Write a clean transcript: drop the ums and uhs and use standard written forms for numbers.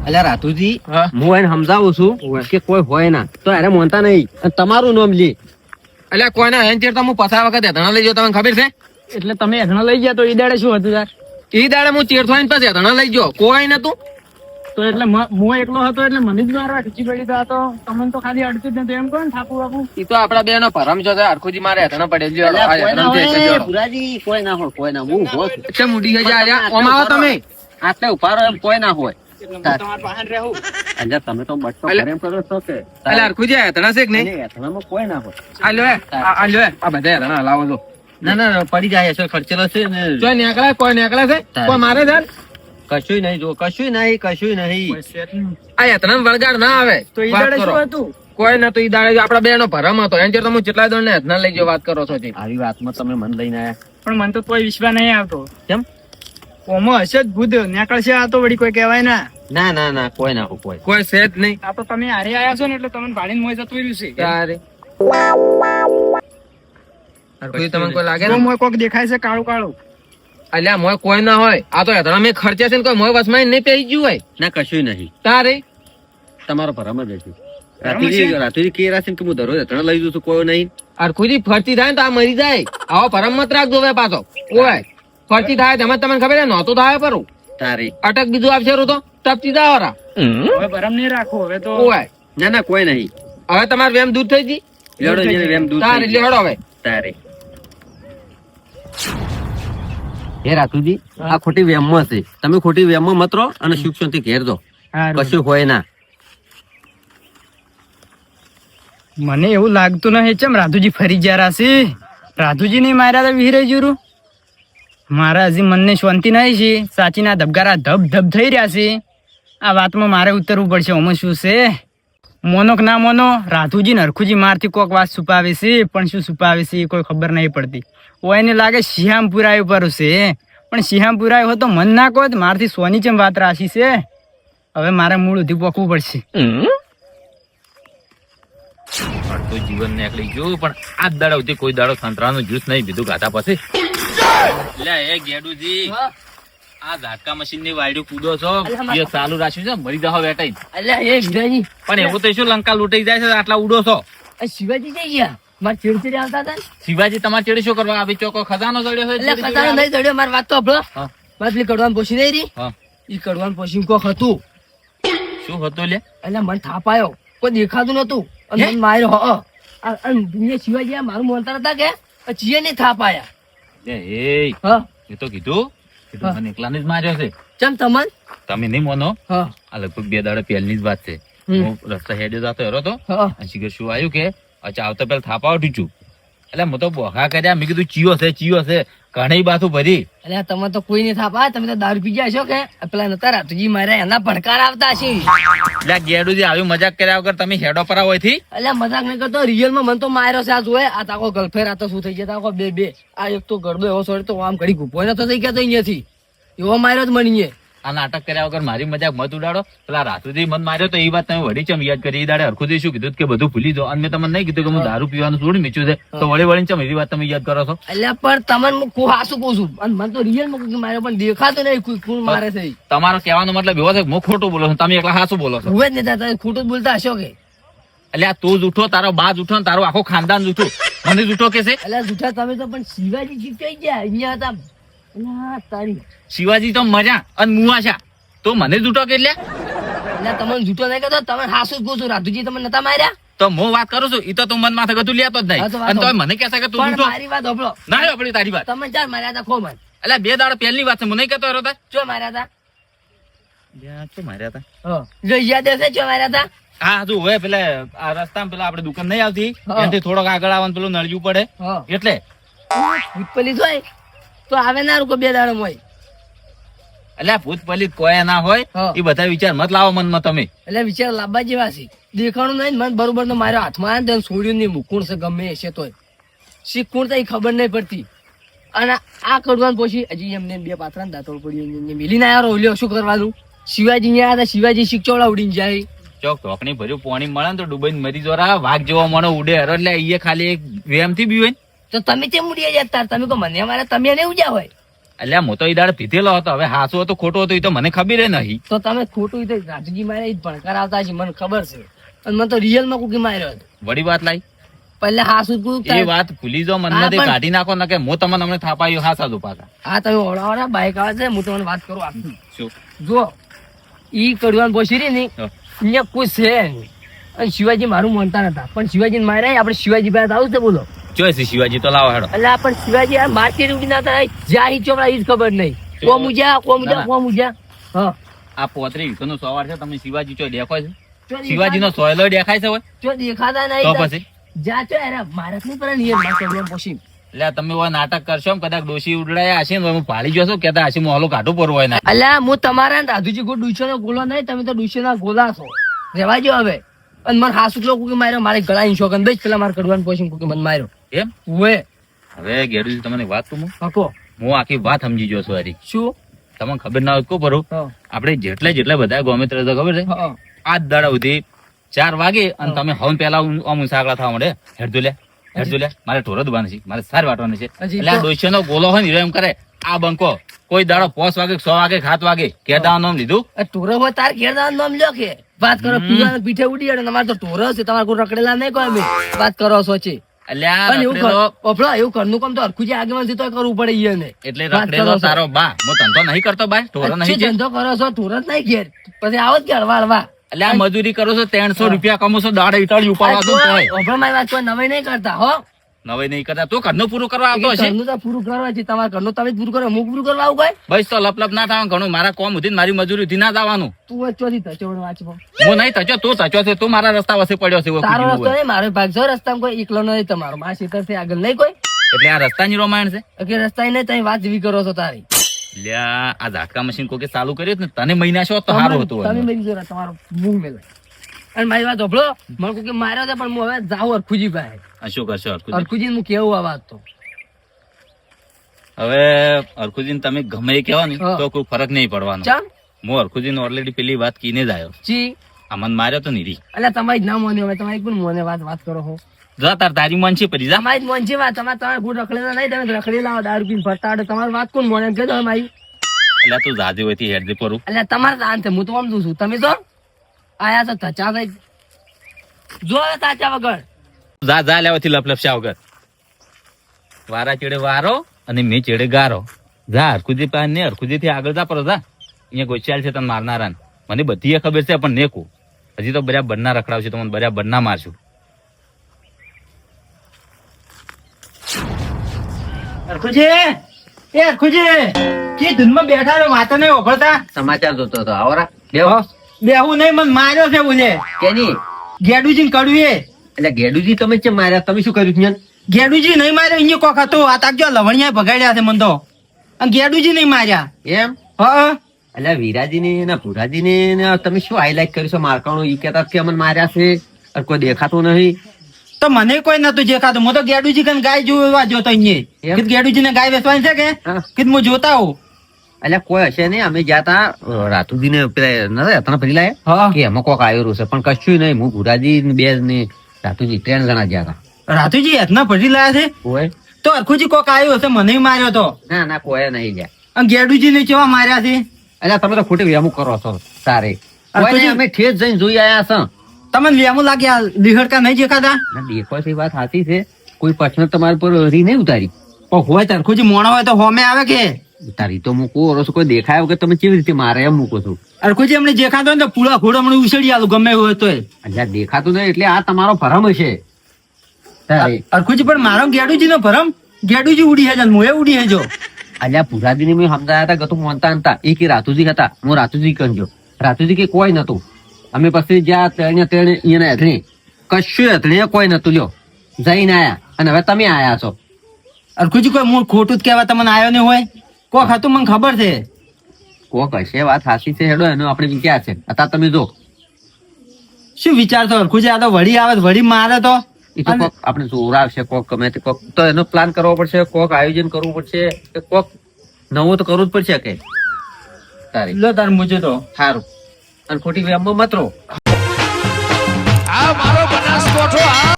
અલ્યા રાતુજી, હું એને સમજાવું છું કે કોઈ હોય ના તો એને માનતા નહીં. અને તમારું નામ લે. અલ્યા કોઈના હેન ચેડતા હું પસાર વખત હેઠણા લઈ જાઉં, તમને ખબર છે? એટલે તમે હેઠણા લઈ ગયા તો ઈ દાડે શું હતું યાર? ઈ દાડે હું ચેડતો આવીને પછી હેઠણા લઈ ગયો, કોઈ નતું. તો એટલે હું એકલો હતો એટલે મને જ મારવા ખીચી પડી. તો આ તો તમને તો ખાલી અડતું જ નતું એમ કહો ને થાપુ બાપુ. ઈ તો આપડા બે નો ભરમ છે, હરખુજી મારે હેઠણા પડે જ. અલ્યા, કોઈ ના હોય, ભુરાજી, કોઈ ના હોય, કોઈ ના. હું ઉભો છું. કેમ ઉડી ગયા યાર? ઓમ આવો તમે. આટલે ઉભા રહો એમ કોઈ ના હોય. એટલે હું તમારા પાસે રહું. અલ્યા, તમે તો બટતો અલ્યા, પ્રેમ કરો છો કે? અલ્યા હરખુજી હેઠણા છે કે નહીં? અલ્યા, હેઠણામાં કોઈ ના હોય. આ લ્યો આ બધા હેઠણા હલાવો છો. ના ના, પડી જાય છે, ખર્ચેલો છે ને. કોઈ નીકળે છે? કોઈ મારે છે? કશું નહીં, જો કશું નહીં, કશું નહીં. કોઈ શેઠ નહીં. આ હેઠણા વળગાડ ના આવે. તો ઈ વાત દાડે કરો. શું હતું? કોઈ નતું. ઈ દાડે આપડા બે નો ભરમ હતો. એમ ચેડતા હું જેટલા દોડ ને હેઠણા લઈ ગયો, વાત કરો છો જી. આવી વાતમાં તમે મન લઈને આયા. પણ મને તો કોઈ વિશ્વાસ નહીં આવતો. કેમ? ઓમાં હશે જ ભૂત નીકળશે. આ તો વળી કોઈ કહેવાય ના. ના ના ના, કોઈ ના હોય, કોઈ. કોઈ છે જ નહીં. આ તો તમે હારે આયા છો ને એટલે તમને ભાડીને મોય જતું રહ્યું છે. તારે હરખુજી તમને કોઈ લાગે તો ને? મોય કોક દેખાય છે કાળું કાળું. અલ્યા મોય કોઈ ના હોય. આ તો હેઠણા મેં ખર્ચ્યા છે ને, કોઈ મોય વસમાં નહીં પહેરી ગયું હોય. ના, કશું નહીં. તારે તમારો ભરમ જ હશે. રાતુજી કે રાશે કે હું દરરોજ હેઠળ લઈ જઉં છું, કોઈ નહીં. હરખુજી ફરતી થાય ને તો આ મરી જાય. આવો ભરમ મત રાખજો હવે પાછો. ઓય ફરતી થાય તેમાં તમને ખબર છે નહોતું થાય પરું તારી અટક બીજું આપશે તો ટપતી દાવરા. હવે ભરમ નહીં રાખો હવે તો. ઓય ના ના, કોઈ નહીં. હવે તમારે વેમ દૂધ થઈ ગઈ. લેડો જેને વેમ દૂધ તારે થઈ લેડો હવે. તારે. હે રાતુજી, આ ખોટી વેમમાં છે. તમે ખોટી વેમમાં મત રહો અને સુખ શાંતિ ઘેર દો. હારું. કશું હોય ના. મને એવું લાગતું નહીં ચમ રાધુજી ફરી ગયા છે. રાધુજી નહીં માર્યા તો વિહરાઈ જુરું. મારા હજી મનને શાંતિ નહીં છે. સાચીના ધબકારા ધબ ધબ થઈ રહ્યા છે. આ વાતમાં મારે ઉતરવું પડશે. આમાં શું છે? મોનો કે ના મોનો, રાધુજી ને હરખુજી મારથી કોક વાત છુપાવે છે. પણ શું છુપાવે છે એ કોઈ ખબર નહીં પડતી. ઓ એને લાગે શિહામપુરા ઉપર છે. પણ શિહામપુરા હોય તો મન ના કહો મારથી સોની ચમ વાત રાશી છે. હવે મારે મૂળ ઉધી પોકવું પડશે. તો જીવન ને એકલી ગયું પણ આ દાડા સુધી કોઈ દાડો સંતરાનું જ્યુસ નહીં પીધું ગાતા પછી. લે એ ગેડુજી, આ ઝાટકા મશીન ની વાયડું કૂદો છો એ ચાલુ રાખ્યું છે, મરી જાવ વેટાઈ. અલ્યા એ વિરાજી, પણ એવું તો શું લંકા લૂંટાઈ જાય છે આટલા ઉડો છો? આ શિવાજી જઈ ગયા. મારે ચીડચીડી આવતા હતા ને. શિવાજી તમારે ચેડી શું કરવા આવી ચોકો ખજાનો જડ્યો છે? એટલે ખજાનો નહીં ચડ્યો. મારી વાત તો સાંભળો. હા. મારે પેલી કડવાન પોસી નહીં રહી. હા. ઈ કડવાન પોસી કોક હતું. શું હતું લે? એટલે મને થાપ આવ્યો. કોઈ દેખાતું નતું. અને મને માર્યો. હ અને શિવાજી આ મારું મોનતા હતા કે ચીએ નહીં થાપ આયા. એ હા એ તો કીધું મને એકલાને જ માર્યો છે. ચમ તમન. તમે નહીં મોનો. હા આ લગભગ 2 દાડા પહેલની જ વાત છે. હું રસ્તા હેડે જતો હેરો તો હા અને શિખર શું આવ્યું કે અચ્છા આવતા પેલા થાપા ઉઠી છું. એટલે હું તો બોખા કર્યા, મેં કીધું ચીયો છે ઘણી બાથું ભરી. એટલે તમે તો કોઈ નહીં થાપ આયા. તમે તો દારૂ પી ગયા છો કે પેલા નતા રાતુજી માર્યા એના ભડકાર આવતા હશે. એટલે ગેડુજી આવી મજાક કર્યા વગર તમે હેડો પર આવો થી. એટલે મજાક નહીં કરતો. રિયલ માં મને તો માર્યો છે. આ જોયે આ તાકો ગર્લફ્રેન્ડ આ તો શું થઈ જતા આખો બે આ એક તો ગરબો એવો છોડે તો આમ ઘડી ગુપો નતો થઈ ગયા તો અહીંયાથી એવો માર્યો જ મને. આ નાટક કર્યા વગર મારી મજાક મત ઉડાડો. પેલા રાતુજી મન માર્યો તો એ વાત તમે વળી ચમ યાદ કરી? એ દાડે હરખુજી શું કીધું કે બધું ભૂલી જાઓ અને મેં તમને નહીં કીધું કે હું દારૂ પીવાનું છોડી મીચ્યું છે તો વળી ચમ એવી વાત તમે યાદ કરો છો? એટલે પણ તમને હું હાસું કહું છું અને મને તો રિયલ માં માર્યો પણ દેખાતો નહીં કોણ મારે છે. તમારો કહેવાનો મતલબ એવો છે કે હું ખોટું બોલો છું, તમે એકલા હાસું બોલો છો? હું જ નહીં તમે ખોટું જ બોલતા હશો કે? એટલે આ તું જૂઠો, તારો બા જૂઠો, તારો આખો ખાનદાન જૂઠું, મને જૂઠો કે છે? એટલે જૂઠા તમે તો પણ શિવાજી જીતાઈ ગયા અહીંયા હતા. અલા તારી શિવાજી તો મજા અને મુવાશા તો મને જૂઠો કે? એટલે તમને જૂઠો નહીં કહેતો. તમે હાસું જ કહું છું. રાધુજી તમે નતા માર્યા તો હું વાત કરું છું. ઈ તો તું મન માથે ગતું લેતો જ હા તો નહીં વાત અને તો મને કહેશે કે તું પણ જૂઠો. મારી વાત સાંભળો. ના આપણી તારી વાત. તમે ચાર માર્યા હતા ખો મન. એટલે 2 દાડા પહેલની વાત છે, હું નહીં કહેતો હતો. ચો માર્યા હતા? શું માર્યા હતા? હા જો યાદ હશે ચો માર્યા હતા? હા હજુ હવે પેલા આ રસ્તામાં પેલા આપણે દુકાન નહીં આવતી હા. એનાથી થોડોક આગળ આવવાનું પેલું નળિયું પડે હા એટલે. ભૂત પલીત હોય તો આવે ના રૂકો 2 દાડો હોય. એટલે ભૂત પલિત કોઈ ના હોય હા. એ બધા વિચાર મત લાવો મનમાં તમે. એટલે વિચાર લાવવા જેવા છે. દેખાણું નહીં મને બરોબર તો મારા હાથમાં આવે ને છોડ્યું નહીં. મુકુણ છે ગમે હશે તોય શીખુણ તો એ ખબર નહીં પડતી. અને આ કડવાનું પછી હજી એમને 2 પાત્રા દાંતોડ પડ્યું મિલી ના આવ્યો. ઓલ્યો શું કરવાનું? શિવાજી ને આવ્યા હતા. શિવાજી શીખચોળા ઉડીને જાય. ચોક ઢોકણી ભર્યું પાણી મળે ને તો ડૂબાઈને મરી જોરા વાઘ જેવો મણો ઉડે હરો. એટલે એ ખાલી એક વેમ થી બી હોય ને. તો તમે કેમ ઉડી જતા? તમે કહો મને મારે તમે નહીં ઉડ્યા હોય. અલ્યા હું તો ઈ દાડે પીધેલો હતો, હવે હાસો હતો ખોટો હતો એ તો મને ખબર નહીં. તો તમે ખોટું રીતે રાજુજી માર્યા ઈ જ ભણકાર આવતા છે મને ખબર છે, અને મને તો રિયલ માં કોકી માર્યો હતો. વળી વાત લાઈ પહેલા હાસુ જ એ વાત ભૂલી જાઓ, હા, મનમાંથી પણ- કાઢી નાખો ને કે હું તમને હમણાં થાપાયું હાસા દો પાછા. હા તમે ઓળાવાના બાઈક આવે છે, હું તમને વાત કરું આખી. શું? જો ઈ કડવાન પોસી રહી ને હા. અહીંયા કોઈ છે નહીં. અને શિવાજી મારું માનતા નતા, પણ શિવાજી માર્યા આપણે શિવાજી પાસે આવું છે બોલો. ચોઈસ શિવાજી તો લાવો હેડો. એટલે પણ શિવાજી આ માર્કેટ ઉડી ના થાય જ્યાં ચોપડા ઈ જ ખબર નહીં. કોમ ઉજ્યા ના. કોમ ઉજ્યા. હા આ 35 નો સવાર છે, તમે શિવાજી ચો દેખો છે? ચો શિવાજી નો સોયલો દેખાય છે હોય ચો દેખાતા તો નહીં. પછી જ્યાં ચો એરા મારત નહીં પડે ને એ કડવાન પોસી. એટલે તમે એવા નાટક કરશો એમ કદાચ ડોશી ઉડાયા હશે ને હું પાડી જશો કેતા હશે મોહલો કાઢું પડવો હોય ને. અલ્યા હું તમારા ને રાધુજી કોઈ ડુસો નો ગોલો નહીં, તમે તો ડુસો ના ગોલા છો. રેવા જો હવે. અને મને હાસુ લોકો કુકી માર્યો, મારે ગળાની શોખન દઈ પેલા મારે કડવાન પોસી કુકી મને માર્યો. એમ ઓએ હવે ગેડુજી તમને વાત કહું, હકો હું આખી વાત સમજી ગયો છું હરી. શું? તમને ખબર ના હોય કો પરો હા આપણે જેટલા બધા ગમે તે ખબર છે હા આજ દાડા સુધી 4 વાગે અને તમે હવન પેલા અમુક સાગલા થવા મળે હેડજો લે મારે ઢોરો દબાણ છે, મારે સાર વાટવાની છે. હજી એટલે આ તો- ડોશીનો ગોલો હોય ને એમ કરે આ બંકો કોઈ દાડો 5 વાગે 6 વાગે 7 વાગે કેડા નામ લીધું. આ ટોરો હોય તાર ઘેર જવાનું નામ લ્યો કે વાત કરો પીવાના પીઠે ઉડી અડે તમારે તો ટોરો છે, તમારે કોઈ રખડેલા નહીં કોઈ અમે વાત કરો છો છે. એટલે આ અને એવું રખડેલો- પફળો એવું ઘરનું કામ તો હરખું જે આગેવાન છે તો કરવું પડે ઈ એને. એટલે વાત રખડેલો કરો છો. તારો બા હું ધંધો નહીં કરતો બા ઢોરો અચ્છી નહીં છે. ધંધો કરો છો ટોરો જ નહીં ઘેર પછી આવો જ કે હળવા હળવા. એટલે આ મજૂરી કરો છો 300 રૂપિયા કમો છો દાડે ઇટાળી આ ઉપાડવા દો કોઈ- હભળો મારી વાત કોઈ નવાઈ નહીં કરતા હો. નવે નહીં કરતા તો ઘરનું પૂરું કરવા આવતો હશે. ઘરનું તો પૂરું કરવા છે, તમારે ઘરનું તમે જ પૂરું કરો, હું પૂરું કરવા આવું કોઈ? બસ તો લપ ના થવાનું ઘણું મારા કોમ સુધી મારી મજૂરી ઉધી ના જવાનું. તું જ ચોથી ધચોડ વાંચવો. હું નહીં તચો તું તચો છે તું મારા રસ્તા વસે પડ્યો છે એવું તારો કીધું રસ્તો હોય. નહીં, મારો ભાગ છો રસ્તામાં કોઈ એકલો નહીં તમારો, મારા ખેતરથી આગળ નહીં કોઈ. એટલે આ રસ્તાની રોમાયણ છે. કે રસ્તા નહીં તમે વાત જેવી કરો છો તારી. એટલે આ ઝાટકા મશીન કોકે ચાલુ કર્યું ને તને મહિના છો તો સારું હતું તમે એમ. મેરી જોરા તમારો મુંહ મેલે. અને મારી વાત હોભળો, મને કોઈ કે માર્યો છે પણ હું હવે જાઉં અરખુજી પાસે. આ શું કરશો હરખુજી? અરખુજી હું કેવું આ વાત તો. હવે હરખુજીને તમે ગમે એ કહેવા ને હા. તો કોઈ ફરક નહીં પડવાનો. ચાલ હું હરખુજીને ઓલરેડી પેલી વાત કીને જ આવ્યો. જી આ મને માર્યો તો નીરી એટલે તમારી જ ના મોને હવે તમારી પણ મોને વાત કરો હો. જા તાર તારી મન છે પરી જા. તમારી જ મોન છે વાત, તમારે કોઈ રખડેલા નહીં, તમે રખડેલા આવો દારૂ પીને ફરતા આડો, તમારી વાત કોણ મોને એમ કહી દો મારી. એટલે તું જાજે હોયથી હેડ દે પરું. એટલે તમારે તાન છે, હું તો સમજુ છું, તમે તો આયા છો ધચા થઈ જો હવે સાચા વગર. જા લેવાથી લપલપશા વગર. વારા ચેડે વારો અને મેં ચેડે ગારો. જા હરખુજી પાસે ને હરખુજી થી આગળ જા પર જા. અહીંયા ગોચાલ છે તને મારનારા ને. મને બધી ખબર છે પણ નેકું હજી તો બરાબર ના રખડાવશે તો મને બરાબર ના મારશું. હરખુજી એ હરખુજી કે ધૂનમાં બેઠા રહો વાતો નહીં ઓભળતા. સમાચાર જોતો હતો આવરા બેહો. બેહું નહીં મને માર્યો છે બોલે કેની ગેડુજી કડવી એટલે ગેડુજી તમે ચેમ માર્યા, તમે શું કર્યું છે? ગેડુજી નહીં માર્યો અહીંયા કોક હતો આ તાકજો લવણિયા ભગાડ્યા છે મને તો અને ગેડુજી નહીં માર્યા. એમ હા એટલે વિરાજી ને ના ભુરાજી ને તમે શું હાઈલાઈટ કર્યું છે મારકાણું? ઈ કહેતા કે અમને માર્યા છે અને કોઈ દેખાતું નહીં. તો મને કોઈ નતું દેખાતું, હું તો ગેડુજી કન ગાય જોવા જોતો અહીંયા. એમ? કીધું ગેડુજી ને ગાય વેચવાની છે કે હા. કીધું હું જોતા હોઉં. એટલે કોઈ હશે નહીં. અમે ગયા તા રાતુજી ને પેલા નતા હતા પેલી લાયા હા કે એમાં કોક આવ્યું છે પણ કશું નહીં. હું ભુરાજી ને બે ને રાતુજી 3 જણા ગયા હતા. રાતુજી હાથના ભરી લાયા છે કોઈ તો હરખુજી કોક આવ્યો હશે મને માર્યો તો ના ના કોઈ નહીં ગયા. અને ગેડુજી ને કેવા માર્યા છે એટલે તમે તો ખોટી વેમું કરો છો તારે. કોઈ નહીં, અમે ઠેસ જઈને જોઈ આયા છે. તમને વેમું લાગે આ લીહડકા નહીં દેખાતા. ના, દેખો છે એ વાત સાચી છે. કોઈ પ્રશ્ન તમારા પર રી નહીં ઉતારી. પણ હોય તો હરખુજી મોણો હોય તો હોમે આવે કે ઉતારી તો મૂકો ઓરો છો. કોઈ દેખાય વગર તમે કેવી રીતે મારે એમ મૂકો છો? હરખુજી અમને દેખાતો હોય ને તો પૂળા ઘોડો અમને ઉછળી આલું ગમે એવું હોય તોય. એટલે દેખાતું નહીં એટલે આ તમારો ભરમ હશે તારે. હરખુજી પણ મારો ગેડુજી નો ભરમ ગેડુજી ઉડી હેજો હું એ ઉડી હેજો. અલ્યા પુરાદી મેં સમજાયા હતા કે તું મોનતા નતા. એ કે રાતુજી હતા. હું રાતુજી કરજો. રાતુજી કે કોઈ નતું. અમે પછી જ્યાં તેણે એને હેથણી કશું હેથણી કોઈ નતું. લ્યો જઈને આયા અને હવે તમે આયા છો. હરખુજી કોઈ મૂળ ખોટું જ કહેવા તમને આવ્યો નહીં હોય કોક હતું મને ખબર છે. કોક હશે વાત સાચી છે. હેડો એનો આપણે વિચાર છે. અત્યારે તમે જો શું વિચારતો હરખુજી આ તો વળી આવે તો વળી મારે તો એ તો કોક આપણે જોરાવશે કોક ગમે તે કોક તો એનો પ્લાન કરવો પડશે. કોક આયોજન કરવું પડશે કે કોક નવો તો કરવું જ પડશે કે તારે. લો તાર મુજે તો સારું અને ખોટી વેમમાં મત રહો.